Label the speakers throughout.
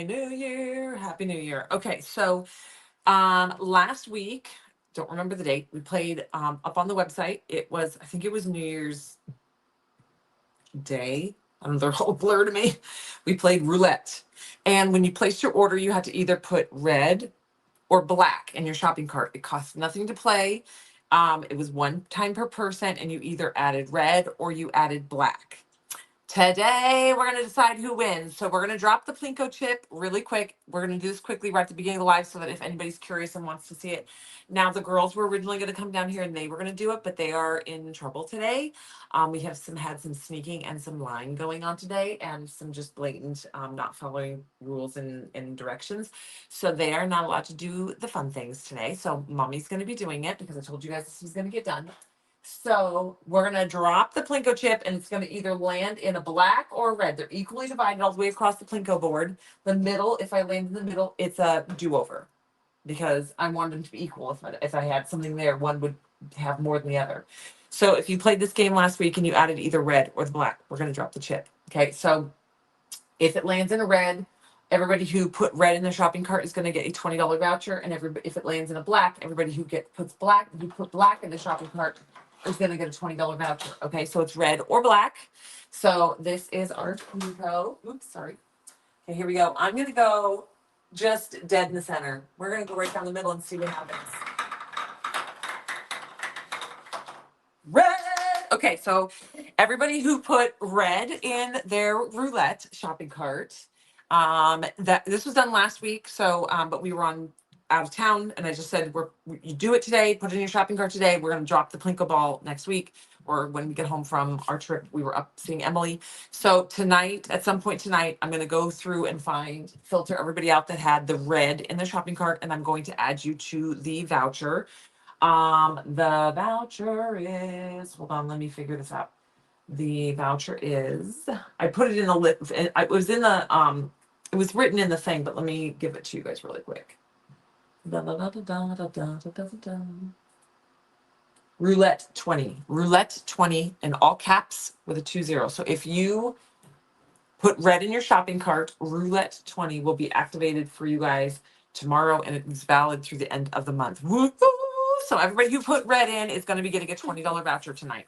Speaker 1: New Year. Happy New Year. Okay, so last week, don't remember the date, we played up on the website. It was, I think it was New Year's Day. I don't know, they're all a blur to me. We played roulette. And when you placed your order, you had to either put red or black in your shopping cart. It costs nothing to play. It was one time per person, and you either added red or you added black. Today, we're going to decide who wins. So we're going to drop the Plinko chip really quick. We're going to do this quickly right at the beginning of the live so that if anybody's curious and wants to see it. Now, the girls were originally going to come down here and they were going to do it, but they are in trouble today. We have had some sneaking and some lying going on today and some just blatant not following rules and directions. So they are not allowed to do the fun things today. So mommy's going to be doing it because I told you guys this was going to get done. So we're gonna drop the Plinko chip and it's gonna either land in a black or a red. They're equally divided all the way across the Plinko board. The middle, if I land in the middle, it's a do-over because I wanted them to be equal. If I had something there, one would have more than the other. So if you played this game last week and you added either red or the black, we're gonna drop the chip. Okay, so if it lands in a red, everybody who put red in their shopping cart is going to get a $20 voucher, and if it lands in a black, everybody who put black in the shopping cart is going to get a $20 voucher. Okay, so it's red or black. So this is our Plinko. Oops, sorry. Okay, here we go. I'm going to go just dead in the center. We're going to go right down the middle and see what happens. Red. Okay, so everybody who put red in their roulette shopping cart, that this was done last week. So, but we were on out of town, and I just said, you do it today, put it in your shopping cart today. We're going to drop the Plinko ball next week, or when we get home from our trip. We were up seeing Emily. So tonight, at some point tonight, I'm going to go through and filter everybody out that had the red in the shopping cart, and I'm going to add you to the voucher. The voucher is, hold on, let me figure this out. The voucher is, I put it in a list, it was in the, it was written in the thing, but let me give it to you guys really quick. Da, da, da, da, da, da, da, da, da, da. Roulette 20. Roulette 20 in all caps with a 20. So if you put red in your shopping cart, Roulette 20 will be activated for you guys tomorrow, and it's valid through the end of the month. Woo-hoo! So everybody who put red in is going to be getting a $20 voucher tonight.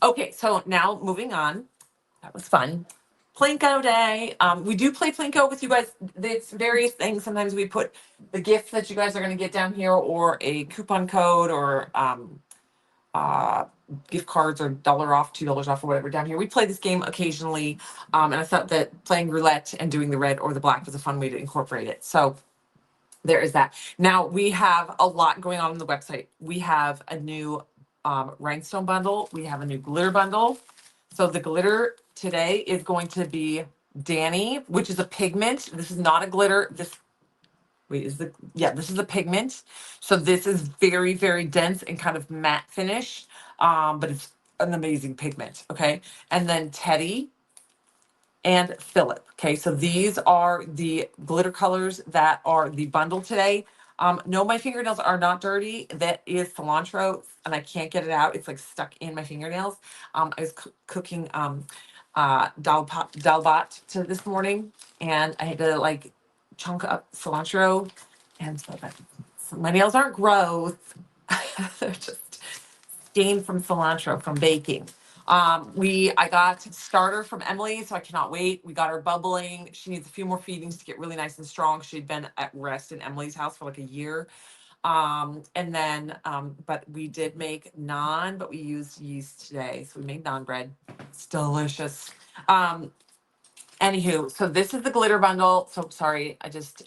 Speaker 1: Okay, so now moving on. That was fun. Plinko Day. We do play Plinko with you guys. It's various things. Sometimes we put the gift that you guys are going to get down here, or a coupon code, or uh, gift cards, or dollar off, $2 off, or whatever down here. We play this game occasionally, and I thought that playing roulette and doing the red or the black was a fun way to incorporate it. So there is that. Now we have a lot going on the website. We have a new rhinestone bundle. We have a new glitter bundle. So the glitter today is going to be Danny, which is a pigment. This is not a glitter. This is a pigment. So this is very, very dense and kind of matte finish. But it's an amazing pigment. Okay. And then Teddy and Philip. Okay, so these are the glitter colors that are the bundle today. No, my fingernails are not dirty. That is cilantro, and I can't get it out. It's like stuck in my fingernails. I was cooking dalbat to this morning, and I had to like chunk up cilantro, and so my nails aren't gross. They're just stained from cilantro from baking. I got starter from Emily, so I cannot wait. We got her bubbling. She needs a few more feedings to get really nice and strong. She'd been at rest in Emily's house for like a year. But we did make naan, but we used yeast today. So we made naan bread. It's delicious. Anywho, so this is the glitter bundle. So sorry, I just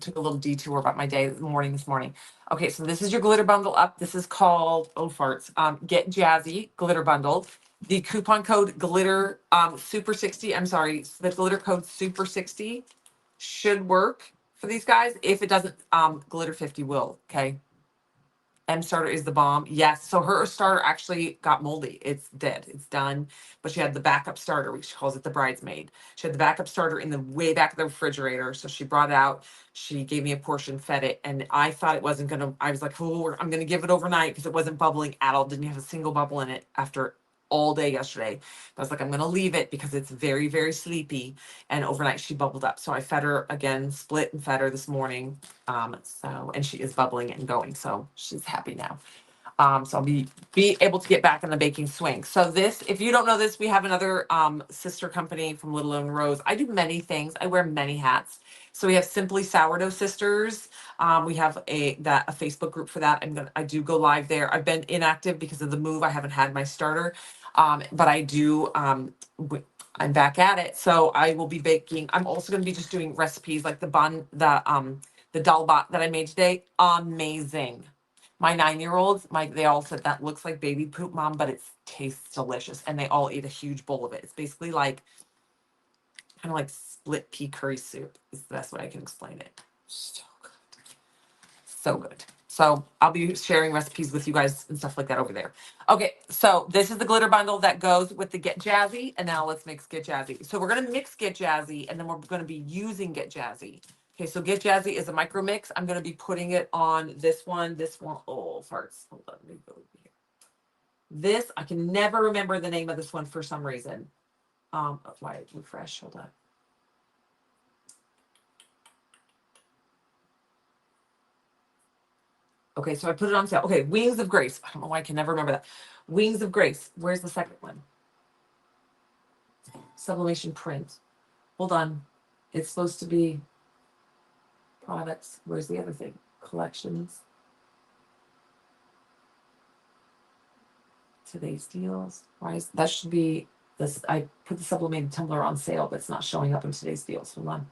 Speaker 1: took a little detour about my day this morning. Okay, so this is your glitter bundle up. This is called, oh farts, Get Jazzy glitter bundle. The coupon code glitter super 60. I'm sorry, the glitter code super 60 should work for these guys. If it doesn't, glitter 50 will. Okay. M starter is the bomb. Yes. So her starter actually got moldy. It's dead. It's done. But she had the backup starter, which she calls it the bridesmaid. She had the backup starter in the way back of the refrigerator. So she brought it out. She gave me a portion, fed it. And I thought it wasn't going to, I was like, oh, I'm going to give it overnight because it wasn't bubbling at all. Didn't have a single bubble in it after all day yesterday. I was like, I'm gonna leave it because it's very, very sleepy. And overnight she bubbled up. So I fed her again, split and fed her this morning. And she is bubbling and going. So she's happy now. So I'll be able to get back in the baking swing. So this, if you don't know this, we have another sister company from Little and Rose. I do many things. I wear many hats. So we have Simply Sourdough Sisters. We have a Facebook group for that. I do go live there. I've been inactive because of the move. I haven't had my starter, but I do. I'm back at it. So I will be baking. I'm also going to be just doing recipes like the dalbat that I made today. Amazing. My 9-year-olds, they all said that looks like baby poop, mom, but it tastes delicious. And they all ate a huge bowl of it. It's basically like kind of like split pea curry soup is the best way I can explain it. So good. So good. So I'll be sharing recipes with you guys and stuff like that over there. Okay, so this is the glitter bundle that goes with the Get Jazzy. And now let's mix Get Jazzy. So we're going to mix Get Jazzy and then we're going to be using Get Jazzy. Okay, so Get Jazzy is a micro mix. I'm going to be putting it on this one. Oh, farts. Hold on, let me go over here. This, I can never remember the name of this one for some reason. Why refresh? Hold on. Okay, so I put it on sale. Okay, Wings of Grace. I don't know why I can never remember that. Wings of Grace. Where's the second one? Sublimation print. Hold on. It's supposed to be products. Where's the other thing? Collections. Today's deals. Why is that should be this? I put the sublimated tumbler on sale, but it's not showing up in today's deals. Hold on.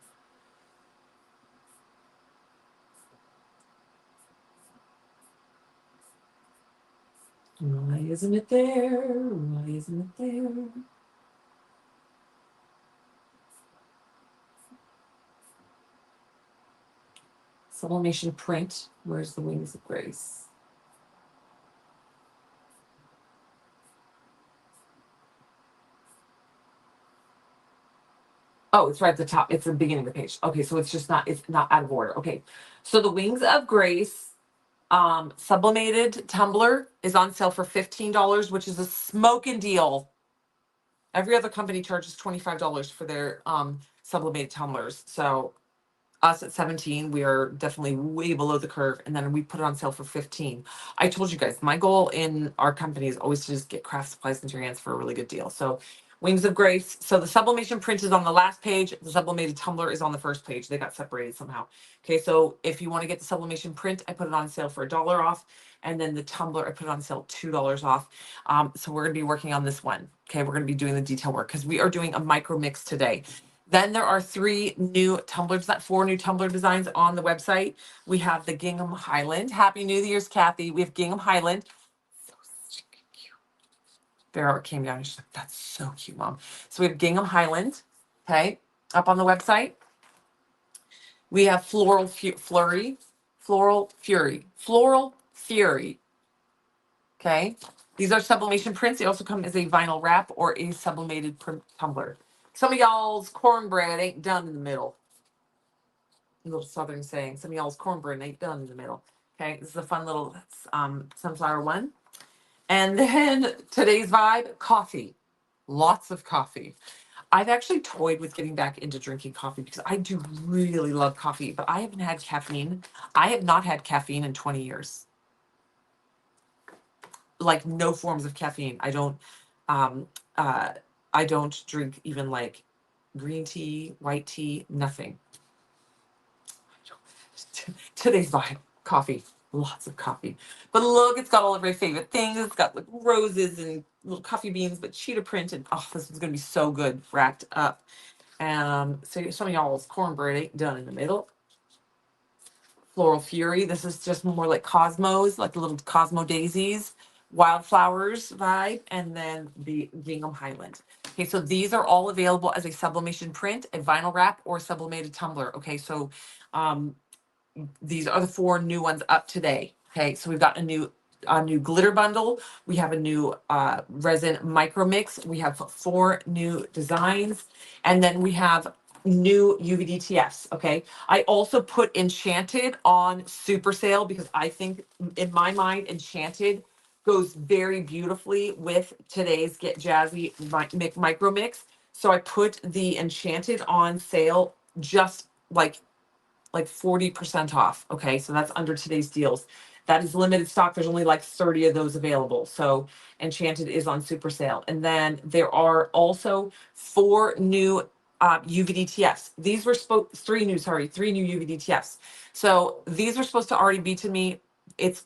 Speaker 1: Why isn't it there? Why isn't it there? Sublimation print. Where's the Wings of Grace? Oh, it's right at the top. It's the beginning of the page. Okay, so it's not out of order. Okay. So the Wings of Grace sublimated tumbler is on sale for $15, which is a smoking deal. Every other company charges $25 for their sublimated tumblers. So us at 17, we are definitely way below the curve. And then we put it on sale for 15. I told you guys, my goal in our company is always to just get craft supplies into your hands for a really good deal. So Wings of Grace. So the sublimation print is on the last page. The sublimated tumbler is on the first page. They got separated somehow. Okay, so if you want to get the sublimation print, I put it on sale for $1 off. And then the tumbler, I put it on sale $2 off. So we're going to be working on this one. Okay, we're going to be doing the detail work because we are doing a micro mix today. Then there are four new tumbler designs on the website. We have the Gingham Highland. Happy New Year's, Kathy. We have Gingham Highland. So cute. Bear came down and she's like, that's so cute, Mom. So we have Gingham Highland, okay, up on the website. We have Floral Fury. Okay. These are sublimation prints. They also come as a vinyl wrap or a sublimated print tumbler. Some of y'all's cornbread ain't done in the middle. A little southern saying. Some of y'all's cornbread ain't done in the middle. Okay, this is a fun little sunflower one. And then today's vibe, coffee. Lots of coffee. I've actually toyed with getting back into drinking coffee because I do really love coffee, but I haven't had caffeine. I have not had caffeine in 20 years. Like no forms of caffeine. Um I don't drink even like green tea, white tea, nothing. Today's vibe, coffee, lots of coffee. But look, it's got all of my favorite things. It's got like roses and little coffee beans, but cheetah print, and oh, this one's gonna be so good wrapped up. So some of y'all's cornbread ain't done in the middle. Floral Fury. This is just more like cosmos, like little Cosmo daisies, wildflowers vibe, and then the Gingham Highland. Okay, so these are all available as a sublimation print, a vinyl wrap, or sublimated tumbler. Okay, so these are the four new ones up today. Okay, so we've got a new glitter bundle. We have a new resin micro mix. We have 4 new designs, and then we have new UVDTFs. Okay, I also put Enchanted on super sale because I think, in my mind, Enchanted goes very beautifully with today's Get Jazzy micro mix. So I put the Enchanted on sale just like 40% off. Okay. So that's under today's deals. That is limited stock. There's only like 30 of those available. So Enchanted is on super sale. And then there are also 4 new UVDTFs. These were three new UVDTFs. So these were supposed to already be to me.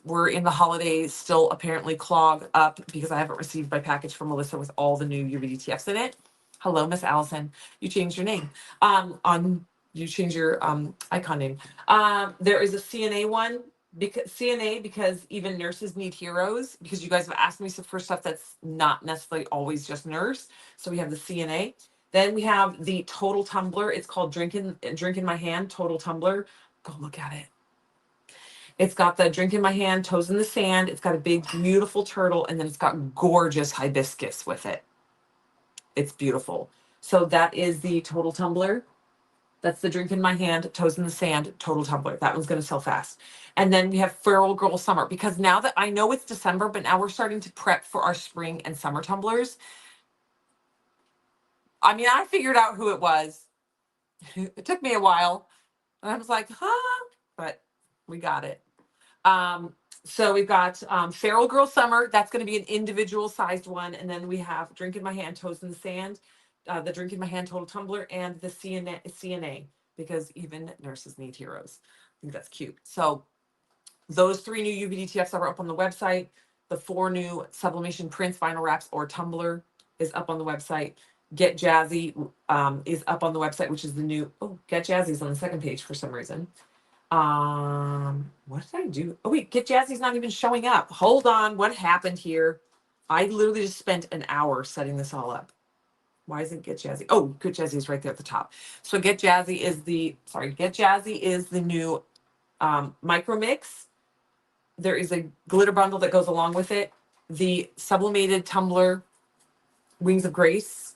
Speaker 1: We're in the holidays, still apparently clogged up because I haven't received my package from Melissa with all the new UVDTFs in it. Hello, Miss Allison. You changed your name. On you change your icon name. There is a CNA one because even nurses need heroes, because you guys have asked me for stuff that's not necessarily always just nurse. So we have the CNA. Then we have the total tumbler. It's called Drink in My Hand Total Tumbler. Go look at it. It's got the drink in my hand, toes in the sand. It's got a big, beautiful turtle, and then it's got gorgeous hibiscus with it. It's beautiful. So that is the total tumbler. That's the drink in my hand, toes in the sand, total tumbler. That one's going to sell fast. And then we have Feral Girl Summer, because now that I know it's December, but now we're starting to prep for our spring and summer tumblers. I mean, I figured out who it was. It took me a while. And I was like, huh? But we got it. So we've got Feral Girl Summer. That's going to be an individual sized one. And then we have Drink in My Hand, Toes in the Sand, the Drink in My Hand Total Tumbler, and the CNA, because even nurses need heroes. I think that's cute. So those 3 new UVDTFs are up on the website. The 4 new sublimation prints, vinyl wraps, or tumbler is up on the website. Get Jazzy is up on the website, which is the new. Oh, Get Jazzy is on the second page for some reason. What did I do? Oh wait, Get Jazzy's not even showing up. Hold on, what happened here? I literally just spent an hour setting this all up. Why isn't Get Jazzy? Oh, Get Jazzy is right there at the top. So Get Jazzy is the new micro mix. There is a glitter bundle that goes along with it. The sublimated tumbler Wings of Grace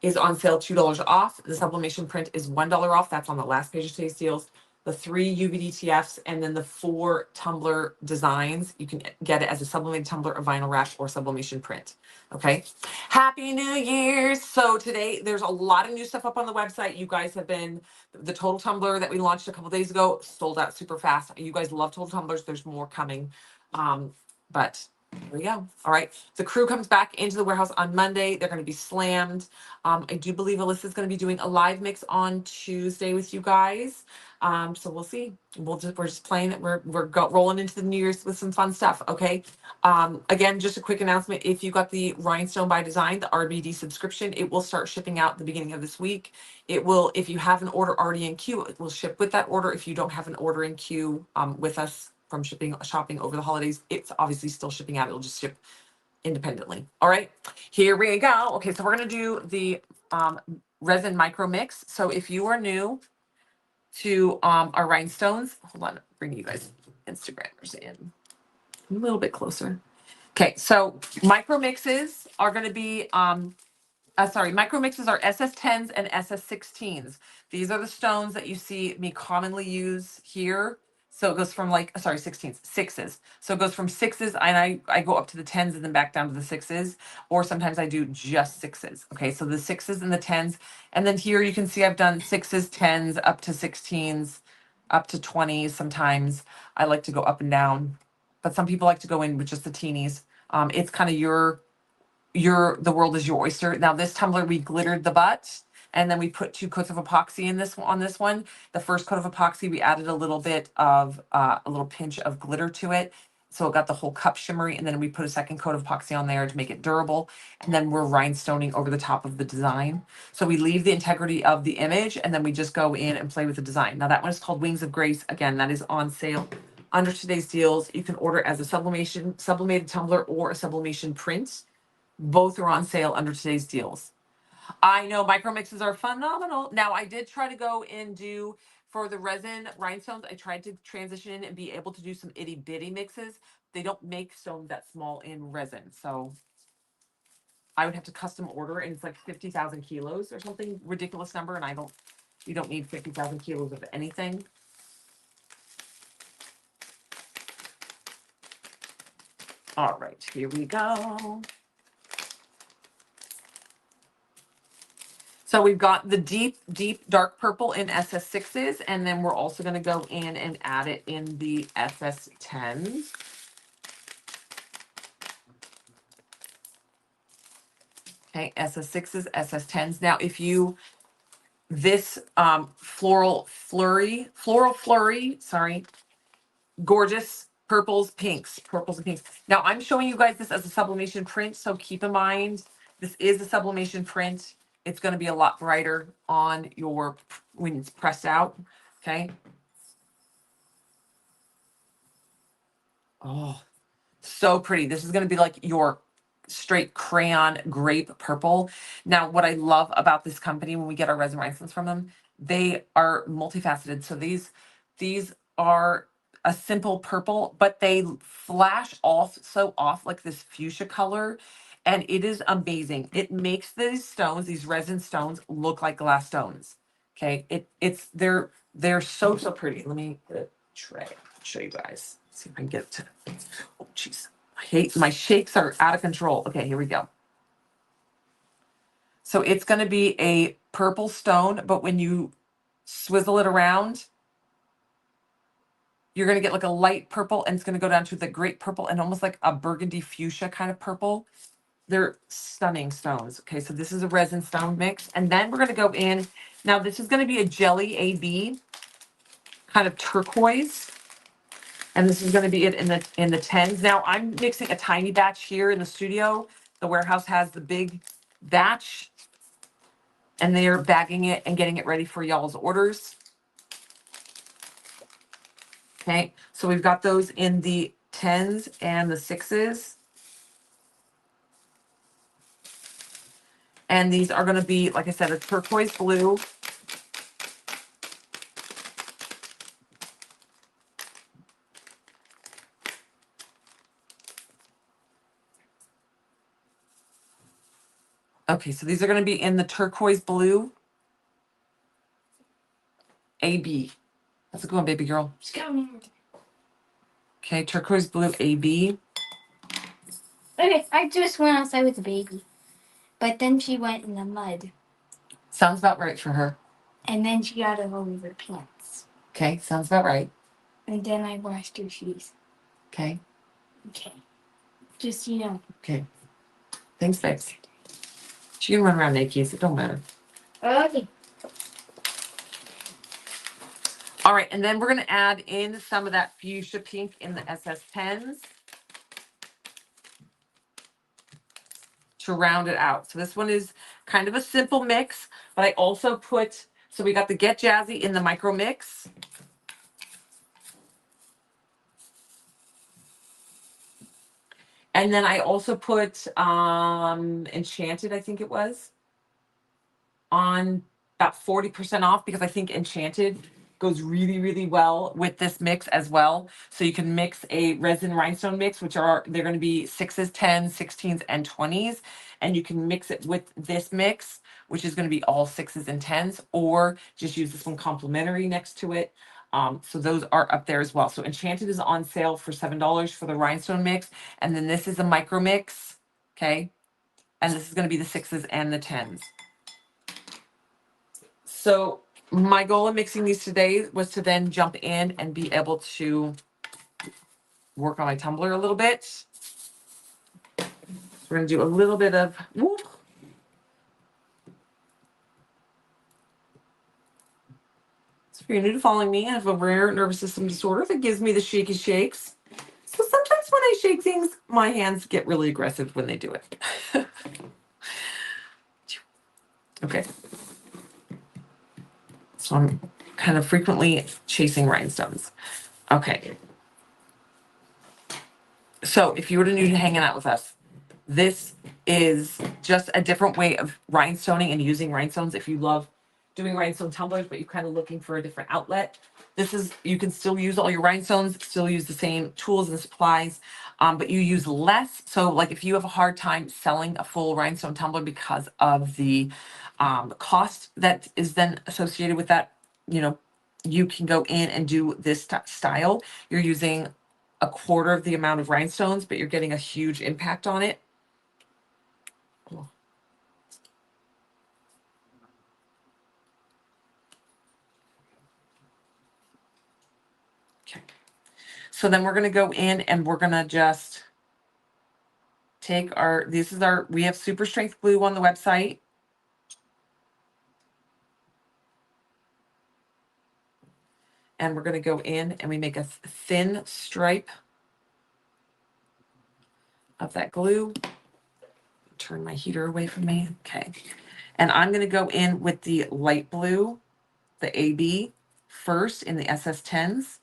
Speaker 1: is on sale $2 off. The sublimation print is $1 off. That's on the last page of today's deals. The 3 UVDTFs and then the 4 tumbler designs, you can get it as a sublimated tumbler, a vinyl wrap, or sublimation print. Okay. Happy New Year's. So today there's a lot of new stuff up on the website. You guys have been, the total tumbler that we launched a couple days ago sold out super fast. You guys love total tumblers. There's more coming. But there we go. All right. The crew comes back into the warehouse on Monday. They're going to be slammed. I do believe Alyssa's going to be doing a live mix on Tuesday with you guys. So we'll see. We're just playing it. We're rolling into the New Year's with some fun stuff. Okay. Again, just a quick announcement. If you got the Rhinestone by Design, the RBD subscription, it will start shipping out the beginning of this week. It will, if you have an order already in queue, it will ship with that order. If you don't have an order in queue with us from shopping over the holidays, it's obviously still shipping out. It'll just ship independently. All right, here we go. Okay, so we're gonna do the resin micro mix. So if you are new to our rhinestones, hold on, bring you guys Instagrammers in a little bit closer. Okay, so micro mixes are going to be micro mixes are SS10s and SS16s. These are the stones that you see me commonly use here. So it goes from 16s, sixes. So it goes from sixes, and I go up to the 10s and then back down to the sixes, or sometimes I do just sixes. Okay, so the sixes and the 10s. And then here you can see I've done sixes, 10s, up to 16s, up to 20s sometimes. I like to go up and down, but some people like to go in with just the teenies. It's kind of the world is your oyster. Now this tumbler, we glittered the butt, and then we put 2 coats of epoxy in this on this one. The first coat of epoxy, we added a little bit of a little pinch of glitter to it, so it got the whole cup shimmery. And then we put a second coat of epoxy on there to make it durable. And then we're rhinestoning over the top of the design. So we leave the integrity of the image, and then we just go in and play with the design. Now that one is called Wings of Grace. Again, that is on sale under today's deals. You can order as a sublimated tumbler or a sublimation print. Both are on sale under today's deals. I know micro mixes are phenomenal. Now I did try to go and do for the resin rhinestones. I tried to transition and be able to do some itty bitty mixes. They don't make stones that small in resin, so I would have to custom order, and it's like 50,000 kilos or something ridiculous number. And you don't need 50,000 kilos of anything. All right, here we go. So we've got the deep, deep dark purple in SS6s, and then we're also going to go in and add it in the SS10s. Okay, SS6s, SS10s. Now, if you, this floral flurry, sorry, gorgeous purples and pinks. Now I'm showing you guys this as a sublimation print, so keep in mind this is a sublimation print. It's going to be a lot brighter on your when it's pressed out. Okay. Oh, so pretty. This is going to be like your straight crayon grape purple. Now, what I love about this company when we get our resin rhinestones from them, they are multifaceted. So these are a simple purple, but they flash off so off like this fuchsia color, and it is amazing. It makes these stones, these resin stones, look like glass stones. Okay, they're so pretty. Let me get a tray. Show you guys. See if I can get it to. Oh, jeez. I hate my shakes are out of control. Okay, here we go. So it's going to be a purple stone, but when you swizzle it around, you're going to get like a light purple, and it's going to go down to the great purple and almost like a burgundy fuchsia kind of purple. They're stunning stones. Okay, so this is a resin stone mix. And then we're going to go in. Now, this is going to be a jelly AB, kind of turquoise. And this is going to be it in the tens. Now I'm mixing a tiny batch here in the studio. The warehouse has the big batch, and they're bagging it and getting it ready for y'all's orders. Okay, so we've got those in the tens and the sixes. And these are going to be, like I said, a turquoise blue. Okay, so these are going to be in the turquoise blue. AB. How's it going, baby girl?
Speaker 2: It's coming.
Speaker 1: Okay, turquoise blue AB.
Speaker 2: Okay, I just went outside with the baby, but then she went in the mud,
Speaker 1: Sounds about right for her.
Speaker 2: and then she got all over her pants,
Speaker 1: Okay, sounds about right.
Speaker 2: and then I washed her shoes.
Speaker 1: Okay.
Speaker 2: Okay, just you know.
Speaker 1: Okay. Thanks, babes. She can run around naked, so it don't matter.
Speaker 2: Okay.
Speaker 1: All right, and then we're going to add in some of that fuchsia pink in the SS10s to round it out. So this one is kind of a simple mix, but I also put, so we got the Get Jazzy in the micro mix. And then I also put Enchanted, I think it was, on about 40% off, because I think Enchanted goes really, really well with this mix as well. So you can mix a resin rhinestone mix, which they're going to be 6s, 10s, 16s, and 20s. And you can mix it with this mix, which is going to be all 6s and 10s, or just use this one complimentary next to it. So those are up there as well. So Enchanted is on sale for $7 for the rhinestone mix. And then this is a micro mix. Okay. And this is going to be the 6s and the 10s. So my goal in mixing these today was to then jump in and be able to work on my tumbler a little bit. So we're going to do a little bit of, whoop. So if you're new to following me, I have a rare nervous system disorder that gives me the shaky shakes. So sometimes when I shake things, my hands get really aggressive when they do it. Okay. So I'm kind of frequently chasing rhinestones. Okay. So if you were new to hanging out with us, this is just a different way of rhinestoning and using rhinestones. If you love doing rhinestone tumblers, but you're kind of looking for a different outlet, you can still use all your rhinestones, still use the same tools and supplies, but you use less. So like if you have a hard time selling a full rhinestone tumbler because of the cost that is then associated with that, you can go in and do this style. You're using a quarter of the amount of rhinestones, but you're getting a huge impact on it. Okay. So then we're going to go in and we're going to just take our, we have super strength glue on the website. And we're going to go in and we make a thin stripe of that glue. Turn my heater away from me. Okay. And I'm going to go in with the light blue, the AB, first in the SS10s.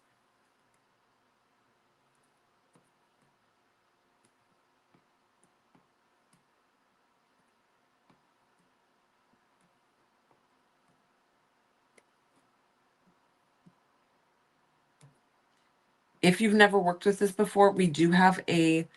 Speaker 1: If you've never worked with this before, we do have a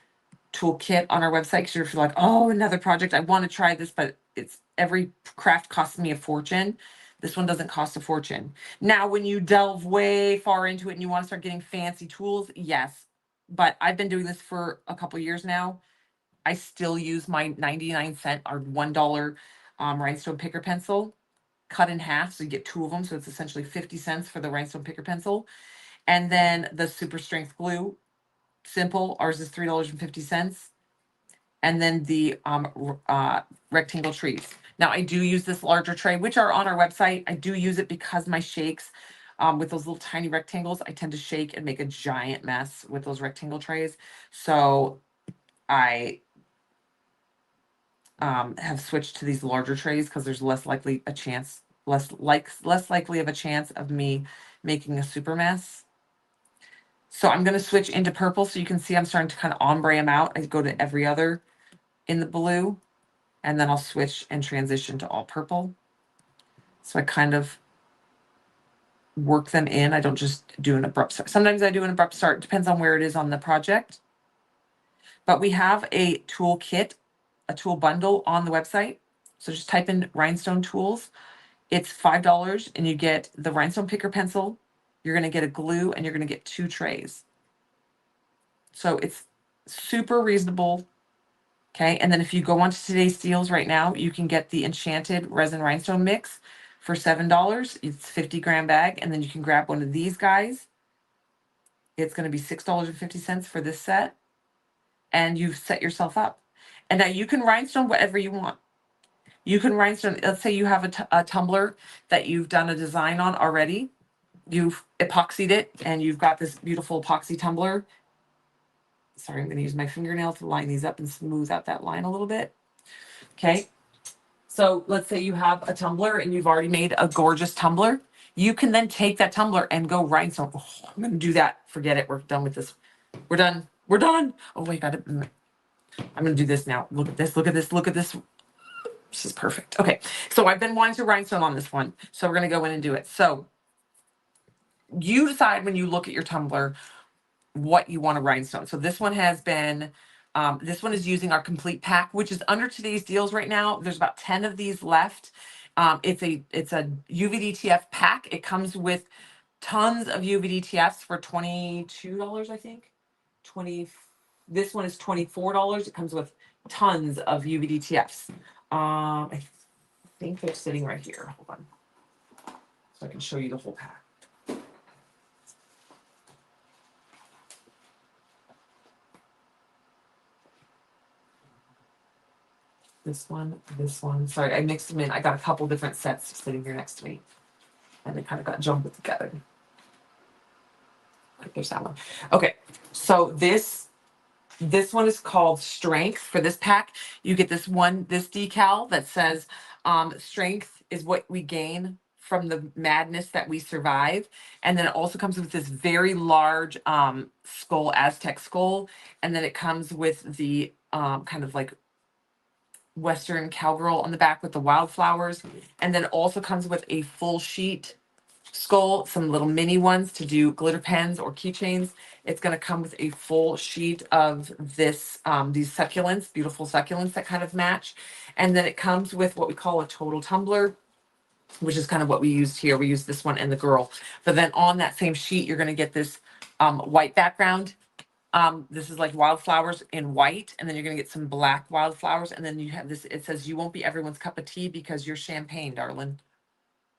Speaker 1: toolkit on our website, because you're like, oh, another project. I want to try this, but it's every craft costs me a fortune. This one doesn't cost a fortune. Now, when you delve way far into it and you want to start getting fancy tools, yes. But I've been doing this for a couple years now. I still use my 99-cent or $1 rhinestone picker pencil, cut in half, so you get two of them. So it's essentially 50 cents for the rhinestone picker pencil. And then the super strength glue, simple. Ours is $3.50. And then the rectangle trees. Now I do use this larger tray, which are on our website. I do use it because my shakes with those little tiny rectangles, I tend to shake and make a giant mess with those rectangle trays. So I have switched to these larger trays because there's less likely of a chance of me making a super mess. So I'm going to switch into purple so you can see I'm starting to kind of ombre them out. I go to every other in the blue, and then I'll switch and transition to all purple. So I kind of work them in. I don't just do an abrupt start. Sometimes I do an abrupt start. Depends on where it is on the project. But we have a tool kit, a tool bundle on the website. So just type in Rhinestone Tools. It's $5 and you get the rhinestone picker pencil. You're going to get a glue and you're going to get 2 trays. So it's super reasonable. Okay. And then if you go onto today's deals right now, you can get the enchanted resin rhinestone mix for $7. It's 50-gram bag. And then you can grab one of these guys. It's going to be $6.50 for this set. And you've set yourself up. And now you can rhinestone whatever you want. You can rhinestone, let's say you have a tumbler that you've done a design on already. You've epoxied it and you've got this beautiful epoxy tumbler. Sorry, I'm going to use my fingernail to line these up and smooth out that line a little bit. Okay. So let's say you have a tumbler and you've already made a gorgeous tumbler. You can then take that tumbler and go rhinestone. Oh, I'm going to do that. Forget it. We're done with this. We're done. We're done. Oh, wait, got it. I'm going to do this now. Look at this. Look at this. Look at this. This is perfect. Okay. So I've been wanting to rhinestone on this one. So we're going to go in and do it. So you decide when you look at your tumbler what you want to rhinestone. So this one has been, this one is using our complete pack, which is under today's deals right now. There's about 10 of these left. It's a UVDTF pack. It comes with tons of UVDTFs for $22, I think. This one is $24. It comes with tons of UVDTFs. I think they're sitting right here. Hold on. So I can show you the whole pack. This one, this one. Sorry, I mixed them in. I got a couple different sets sitting here next to me. And they kind of got jumbled together. Like there's that one. Okay, so this one is called Strength. For this pack, you get this decal that says strength is what we gain from the madness that we survive. And then it also comes with this very large skull, Aztec skull. And then it comes with the kind of like Western cowgirl on the back with the wildflowers. And then also comes with a full sheet skull, some little mini ones to do glitter pens or keychains. It's going to come with a full sheet of this, these succulents, beautiful succulents that kind of match. And then it comes with what we call a total tumbler, which is kind of what we used here. We used this one and the girl. But then on that same sheet, you're going to get this white background This is like wildflowers in white, and then you're gonna get some black wildflowers, and then you have this, it says you won't be everyone's cup of tea because you're champagne, darling.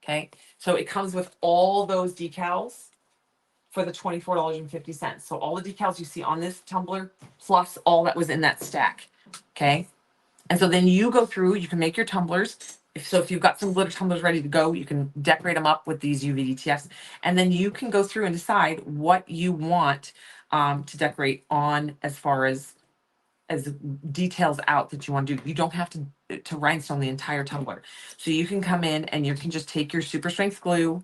Speaker 1: Okay, so it comes with all those decals for the $24.50. So all the decals you see on this tumbler, plus all that was in that stack. Okay. And so then you go through, you can make your tumblers. If you've got some glitter tumblers ready to go, you can decorate them up with these UV DTFs. And then you can go through and decide what you want to decorate on as far as details out that you want to do. You don't have to rhinestone the entire tumbler. So you can come in and you can just take your super strength glue,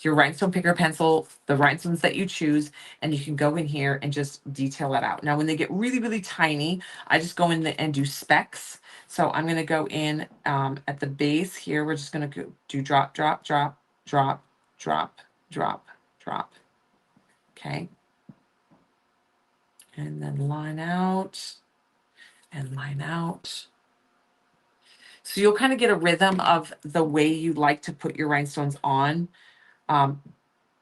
Speaker 1: your rhinestone picker pencil, the rhinestones that you choose, and you can go in here and just detail that out. Now, when they get really, really tiny, I just go in and do specks. So I'm going to go in at the base here. We're just going to do drop, drop, drop, drop, drop, drop, drop. Okay. And then line out and line out. So you'll kind of get a rhythm of the way you like to put your rhinestones on.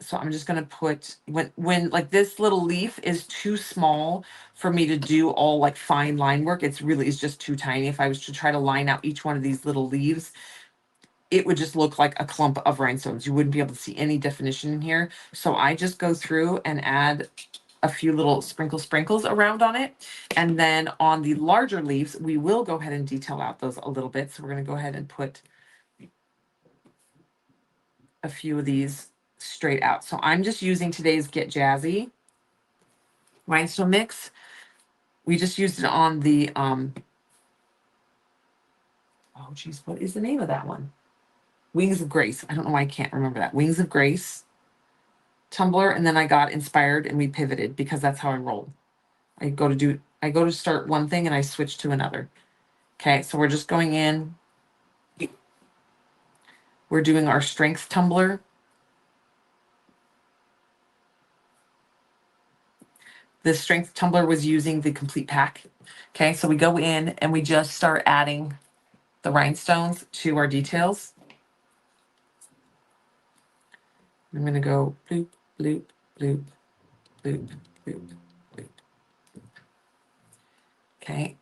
Speaker 1: So I'm just gonna put, when like this little leaf is too small for me to do all like fine line work, it's just too tiny. If I was to try to line out each one of these little leaves, it would just look like a clump of rhinestones. You wouldn't be able to see any definition in here. So I just go through and add a few little sprinkles around on it. And then on the larger leaves, we will go ahead and detail out those a little bit. So we're going to go ahead and put a few of these straight out. So I'm just using today's Get Jazzy rhinestone mix. We just used it on the, oh geez, what is the name of that one? Wings of Grace. I don't know why I can't remember that. Wings of Grace tumbler. And then I got inspired and we pivoted because that's how I roll. I go to start one thing and I switch to another. Okay, so we're just going in. We're doing our strength tumbler. This strength tumbler was using the complete pack. Okay, so we go in and we just start adding the rhinestones to our details. I'm going to go bloop, bloop, bloop, bloop, bloop, bloop. Okay.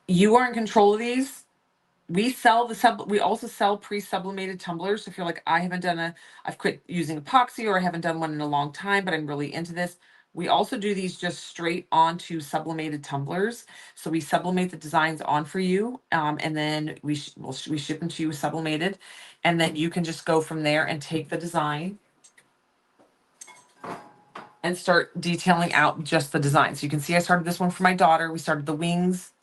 Speaker 1: You are in control of these. We also sell pre-sublimated tumblers. If you're like, I've quit using epoxy or I haven't done one in a long time, but I'm really into this. We also do these just straight onto sublimated tumblers. So we sublimate the designs on for you. And then we ship them to you sublimated. And then you can just go from there and take the design and start detailing out just the design. So you can see I started this one for my daughter. We started the wings.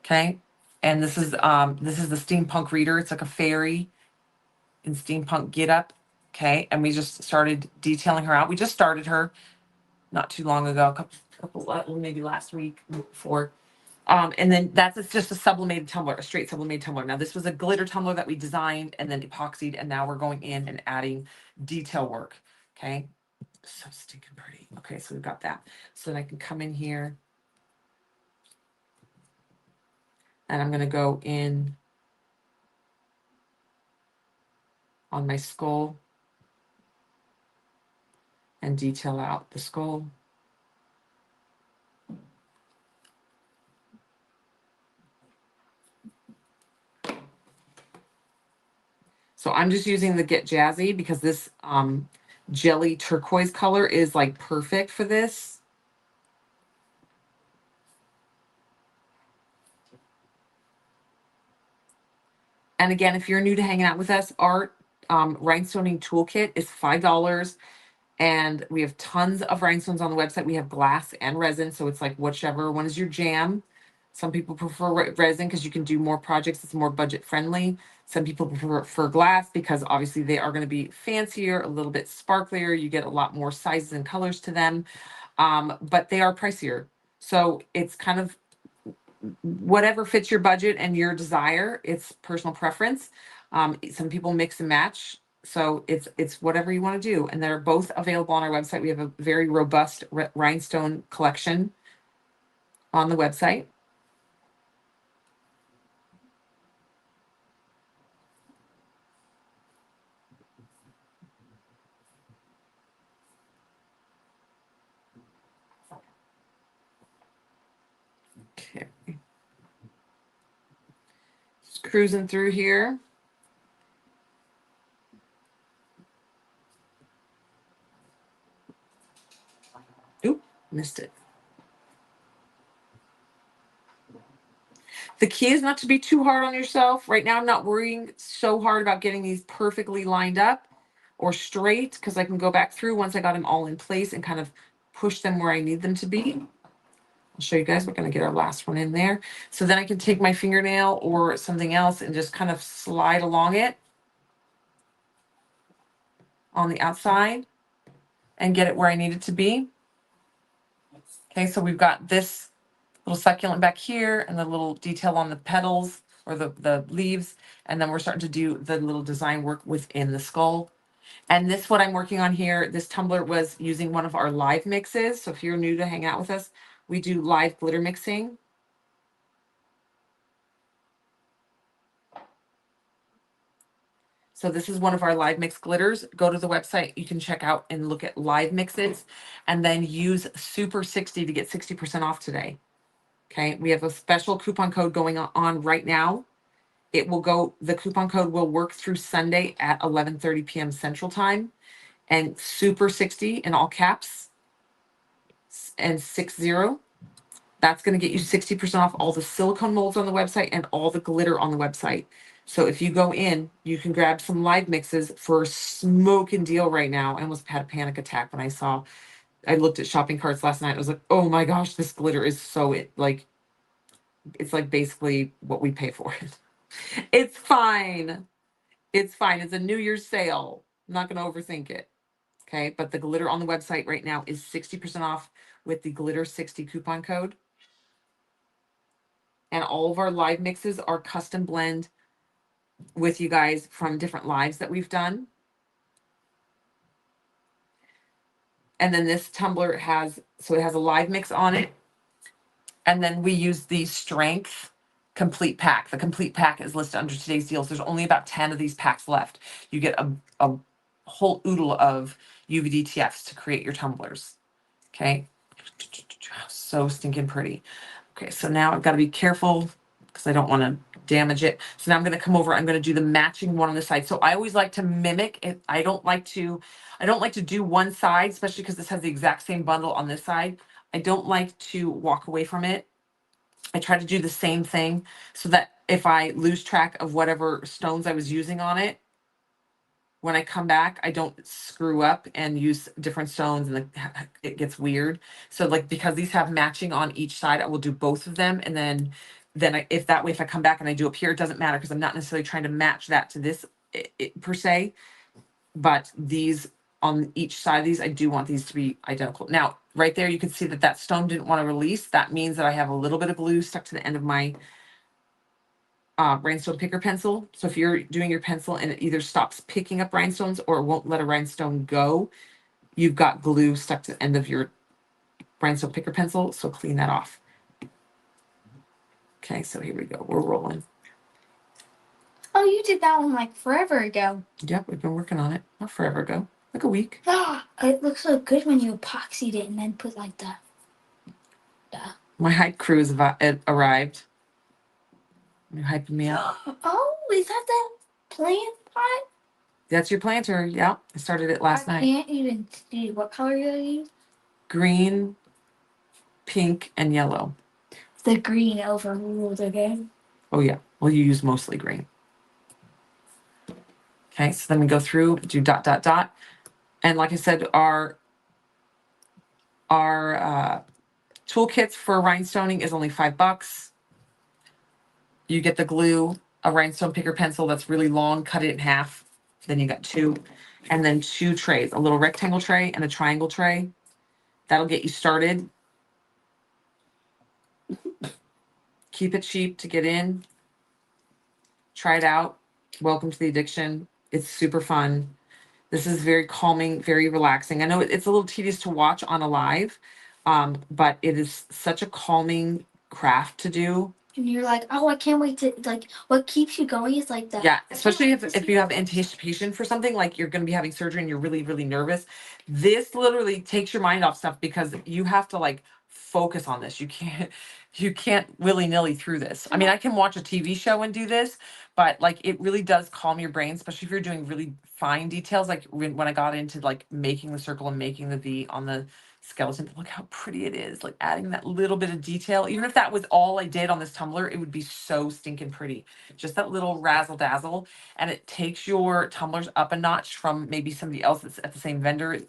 Speaker 1: Okay. And this is the steampunk reader. It's like a fairy in steampunk get up. Okay. And we just started detailing her out. We just started her not too long ago, maybe last week before. And then it's just a sublimated tumbler, a straight sublimated tumbler. Now this was a glitter tumbler that we designed and then epoxied, and now we're going in and adding detail work. Okay. So stinking pretty. Okay. So we've got that. So then I can come in here and I'm going to go in on my skull and detail out the skull. So I'm just using the Get Jazzy because this jelly turquoise color is like perfect for this. And again, if you're new to hanging out with us, our rhinestoning toolkit is $5. And we have tons of rhinestones on the website. We have glass and resin. So it's like whichever one is your jam. Some people prefer resin because you can do more projects. It's more budget friendly. Some people prefer glass because obviously they are going to be fancier, a little bit sparklier. You get a lot more sizes and colors to them. But they are pricier. So it's kind of whatever fits your budget and your desire. It's personal preference. Some people mix and match. So it's whatever you want to do. And they're both available on our website. We have a very robust rhinestone collection on the website. Just cruising through here. Oop, missed it. The key is not to be too hard on yourself. Right now, I'm not worrying so hard about getting these perfectly lined up or straight because I can go back through once I got them all in place and kind of push them where I need them to be. I'll show you guys. We're going to get our last one in there. So then I can take my fingernail or something else and just kind of slide along it on the outside and get it where I need it to be. Okay, so we've got this little succulent back here and the little detail on the petals or the leaves. And then we're starting to do the little design work within the skull. And this, what I'm working on here, this tumbler was using one of our live mixes. So if you're new to hang out with us, we do live glitter mixing. So this is one of our live mix glitters. Go to the website. You can check out and look at live mixes and then use Super 60 to get 60% off today. Okay. We have a special coupon code going on right now. It will go, the coupon code will work through Sunday at 11:30 p.m. Central Time, and Super 60 in all caps and 60. That's going to get you 60% off all the silicone molds on the website and all the glitter on the website. So if you go in, you can grab some live mixes for a smoking deal right now. I almost had a panic attack when I looked at shopping carts last night. I was like, oh my gosh, this glitter is so like, it's like basically what we pay for it. It's fine. It's fine. It's a New Year's sale. I'm not going to overthink it. Okay. But the glitter on the website right now is 60% off with the glitter 60 coupon code. And all of our live mixes are custom blend with you guys from different lives that we've done. And then this tumbler has, so it has a live mix on it. And then we use the strength complete pack. The complete pack is listed under today's deals. There's only about 10 of these packs left. You get a whole oodle of UVDTFs to create your tumblers. Okay. So stinking pretty. Okay, so now I've got to be careful because I don't want to damage it. So now I'm going to come over. I'm going to do the matching one on the side. So I always like to mimic it. I don't like to do one side, especially because this has the exact same bundle on this side. I don't like to walk away from it. I try to do the same thing so that if I lose track of whatever stones I was using on it, when I come back, I don't screw up and use different stones and it gets weird. So like, because these have matching on each side, I will do both of them. And then if I come back and I do up here, it doesn't matter because I'm not necessarily trying to match that to this per se, but these on each side of these, I do want these to be identical. Now, right there, you can see that stone didn't want to release. That means that I have a little bit of glue stuck to the end of my rhinestone picker pencil. So if you're doing your pencil and it either stops picking up rhinestones or it won't let a rhinestone go, you've got glue stuck to the end of your rhinestone picker pencil. So clean that off. Okay, so here we go. We're rolling.
Speaker 2: Oh, you did that one like forever ago.
Speaker 1: Yep, we've been working on it. Not forever ago, like a week.
Speaker 2: It looks so good when you epoxied it and then put like the.
Speaker 1: My hype crew has arrived. You're hyping me up.
Speaker 2: Oh, is that the plant pot?
Speaker 1: That's your planter. Yeah, I started it last night.
Speaker 2: I can't even see. What color you use?
Speaker 1: Green, pink, and yellow.
Speaker 2: The green overruled again.
Speaker 1: Oh yeah. Well, you use mostly green. Okay, so then we go through, do dot, dot, dot. And like I said, our toolkits for rhinestoning is only $5. You get the glue, a rhinestone picker pencil that's really long, cut it in half. Then you got two. And then two trays, a little rectangle tray and a triangle tray. That'll get you started. Keep it cheap to get in. Try it out. Welcome to the addiction. It's super fun. This is very calming, very relaxing. I know it's a little tedious to watch on a live, but it is such a calming craft to do.
Speaker 2: And you're like, oh, I can't wait to, like, what keeps you going is like that.
Speaker 1: Yeah, especially if you have anticipation for something, like you're going to be having surgery and you're really, really nervous. This literally takes your mind off stuff because you have to like focus on this. You you can't willy-nilly through this. I mean, I can watch a TV show and do this, but like it really does calm your brain, especially if you're doing really fine details. Like when I got into like making the circle and making the V on the skeleton, look how pretty it is. Like adding that little bit of detail. Even if that was all I did on this tumbler, it would be so stinking pretty. Just that little razzle dazzle. And it takes your tumblers up a notch from maybe somebody else that's at the same vendor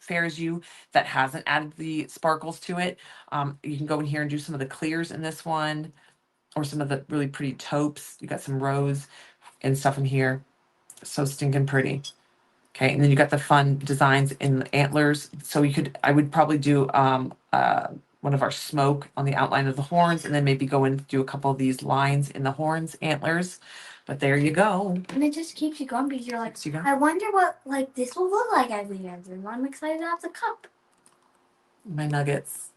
Speaker 1: fair as you that hasn't added the sparkles to it. You can go in here and do some of the clears in this one, or some of the really pretty taupes. You got some rose and stuff in here. So stinking pretty. Okay, and then you got the fun designs in the antlers. So I would probably do one of our smoke on the outline of the horns, and then maybe go and do a couple of these lines in the horns, antlers. But there you go.
Speaker 2: And it just keeps you going because you're like,
Speaker 1: So you got
Speaker 2: I wonder what like this will look like as we enter. And I'm excited to have the cup.
Speaker 1: my nuggets.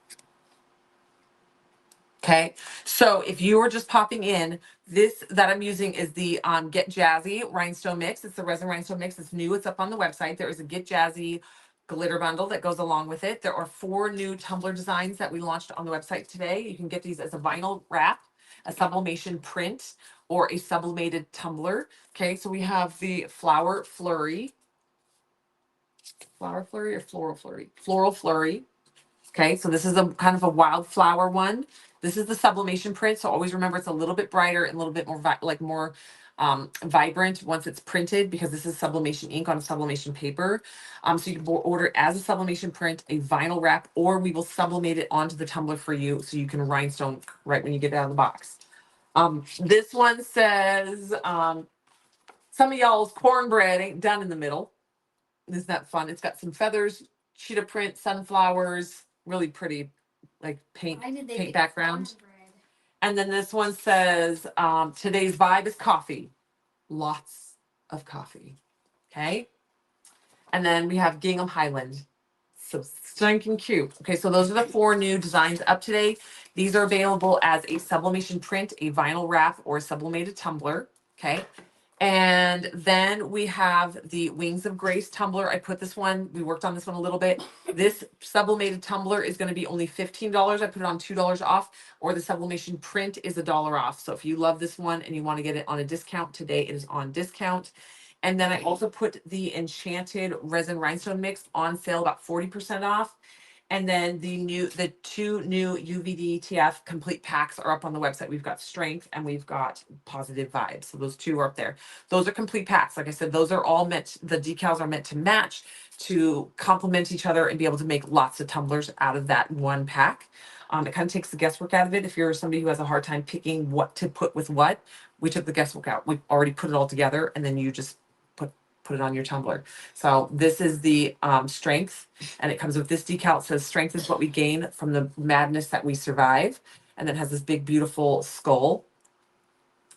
Speaker 1: Okay, so if you are just popping in, this that I'm using is the Get Jazzy Rhinestone Mix. It's the resin rhinestone mix. It's new. It's up on the website. There is a Get Jazzy glitter bundle that goes along with it. There are 4 new tumbler designs that we launched on the website today. You can get these as a vinyl wrap, a sublimation print, or a sublimated tumbler. Okay, so we have the flower flurry or floral flurry? Floral flurry. Okay, so this is a kind of a wildflower one. This is the sublimation print, so always remember it's a little bit brighter and a little bit more more vibrant once it's printed, because this is sublimation ink on sublimation paper. So you can order as a sublimation print, a vinyl wrap, or we will sublimate it onto the tumbler for you, so you can rhinestone right when you get it out of the box. This one says some of y'all's cornbread ain't done in the middle. Isn't that fun? It's got some feathers, cheetah print, sunflowers, really pretty, like paint background. And then this one says, today's vibe is coffee. Lots of coffee. Okay. And then we have Gingham Highland. So stinking cute. Okay, so those are the 4 new designs up today. These are available as a sublimation print, a vinyl wrap, or a sublimated tumbler. Okay. And then we have the Wings of Grace tumbler. I put this one, we worked on this one a little bit. This sublimated tumbler is going to be only $15. I put it on $2 off, or the sublimation print is $1 off. So if you love this one and you want to get it on a discount today, it is on discount. And then I also put the Enchanted Resin Rhinestone Mix on sale, about 40% off. And then the 2 new UVDTF complete packs are up on the website. We've got Strength and we've got Positive Vibes. So those 2 are up there. Those are complete packs. Like I said, those are all the decals are meant to match, to complement each other and be able to make lots of tumblers out of that one pack. It kind of takes the guesswork out of it. If you're somebody who has a hard time picking what to put with what, we took the guesswork out. We already put it all together, and then you just put it on your tumbler. So this is the Strength, and it comes with this decal. It says strength is what we gain from the madness that we survive. And then it has this big, beautiful skull.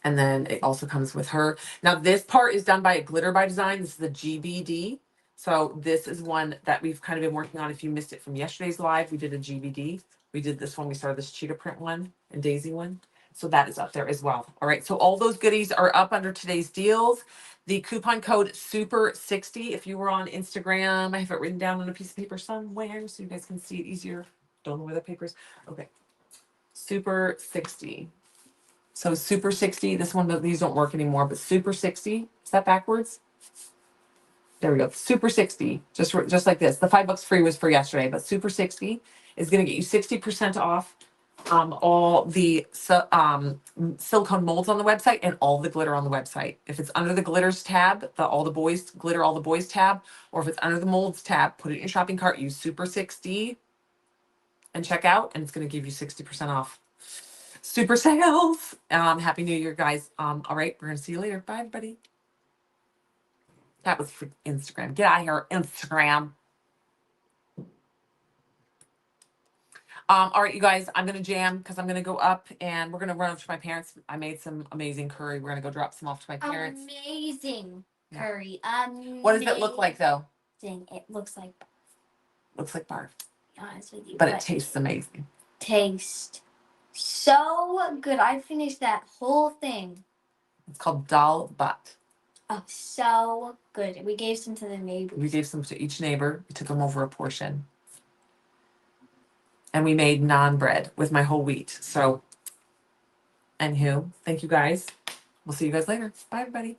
Speaker 1: And then it also comes with her. Now this part is done by a Glitter by Design. This is the GBD. So this is one that we've kind of been working on. If you missed it from yesterday's live, we did a GBD. We did this one. We started this cheetah print one and Daisy one. So that is up there as well. All right. So all those goodies are up under today's deals. The coupon code SUPER60. If you were on Instagram, I have it written down on a piece of paper somewhere so you guys can see it easier. Don't know where the paper is. Okay. SUPER60. So SUPER60. This one, these don't work anymore, but SUPER60. Is that backwards? There we go. SUPER60. Just like this. The $5 free was for yesterday, but SUPER60 is going to get you 60% off all the silicone molds on the website and all the glitter on the website. If it's under the glitters tab, all the boys tab, or if it's under the molds tab, put it in your shopping cart, use SUPER60 and check out, and it's going to give you 60% off. Super sales. Happy New Year, guys. All right, we're going to see you later. Bye, everybody. That was for Instagram. Get out of here, Instagram. All right, you guys, I'm gonna jam because I'm gonna go up and we're gonna run up to my parents. I made some amazing curry. We're gonna go drop some off to my parents.
Speaker 2: Amazing curry.
Speaker 1: What does it look like though?
Speaker 2: It looks like
Speaker 1: barf.
Speaker 2: To be honest with you,
Speaker 1: but it tastes amazing.
Speaker 2: Tastes so good. I finished that whole thing.
Speaker 1: It's called dal bhat.
Speaker 2: Oh, so good. We gave some to the neighbors.
Speaker 1: We gave some to each neighbor. We took them over a portion. and we made naan bread with my whole wheat. So, anywho, thank you guys. We'll see you guys later. Bye, everybody.